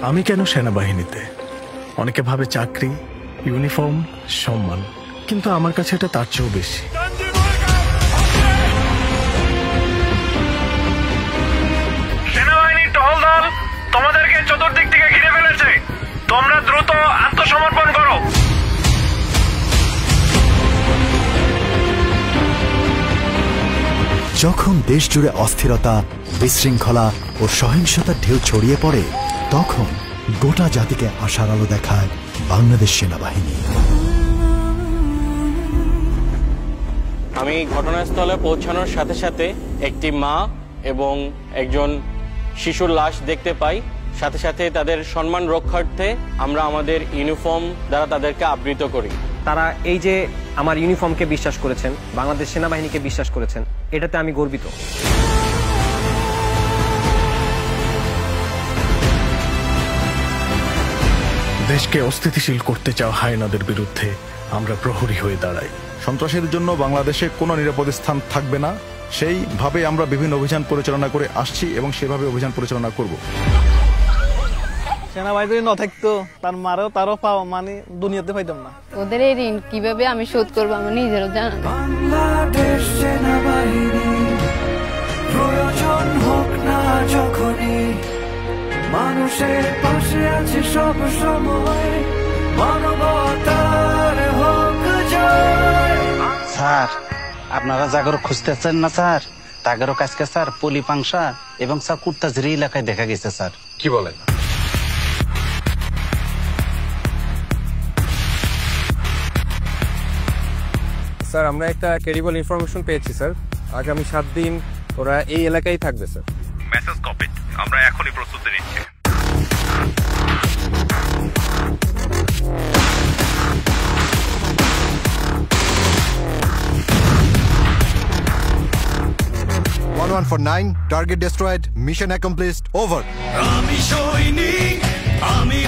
আমি কেন সেনাবাহিনীতে? অনেকে ভাবে চাকরি, ইউনিফর্ম, সম্মান, কিন্তু আমার কাছে এটা তার চেয়েও বেশি। সেনাবাহিনীর টহল দল তোমাদেরকে চতুর্দিক থেকে ঘিরে ফেলেছে। তোমরা দ্রুত আত্মসমর্পণ করো। যখন দেশ জুড়ে অস্থিরতা, বিশৃঙ্খলা ও সহিংসতার ঢেউ ছড়িয়ে পড়ে, তখন গোটা জাতিকে আশার আলো দেখায় বাংলাদেশ সেনাবাহিনী। আমি ঘটনাস্থলে পৌঁছানোর সাথে সাথে একটি মা এবং একজন শিশুর লাশ দেখতে পাই। সাথে সাথে তাদের সম্মান রক্ষার্থে আমরা আমাদের ইউনিফর্ম দ্বারা তাদেরকে আবৃত করি। তারা এই যে আমার ইউনিফর্মকে বিশ্বাস করেছেন, বাংলাদেশ সেনাবাহিনীকে বিশ্বাস করেছেন, এটাতে আমি গর্বিত। দেশকে অস্থিতিশীল করতে চাওয়া হায়নাদের বিরুদ্ধে আমরা প্রহরী হয়ে দাঁড়াই। সন্ত্রাসের জন্য বাংলাদেশে কোনো নিরাপদ স্থান থাকবে না, সেইভাবে আমরা বিভিন্ন অভিযান পরিচালনা করে আসছি এবং সেভাবে অভিযান পরিচালনা করব। সেনাবাহিনী যদি না থাকতো তারও পাওয়া মানে দুনিয়াতে পাইতাম না। ওদের এই ঋণ কিভাবে আমি শোধ করবো আমার নিজেরও জানা নেই। বাংলাদেশ সেনাবাহিনী প্রয়োজন হোক না যখনই, মানুষের পাশে আছে সব সময়, মানবতার হোক জয়। স্যার, আপনারা জাগর খুঁজতেছেন না স্যার? তাগেরও কাজকে স্যার পলি পাংশা এবং স্যার কুর্তাঝুরি এলাকায় দেখা গেছে স্যার। কি বলেন? স্যার, আমরা একটা ক্রেডিবল ইনফরমেশন পেয়েছি স্যার। আগামী 7 দিন ওরা এই এলাকায় থাকবে স্যার। মেসেজ কপি, আমরা এখনই প্রস্তুতি নিচ্ছি। Target destroyed, mission accomplished, over. আমি সৈনিক, আমি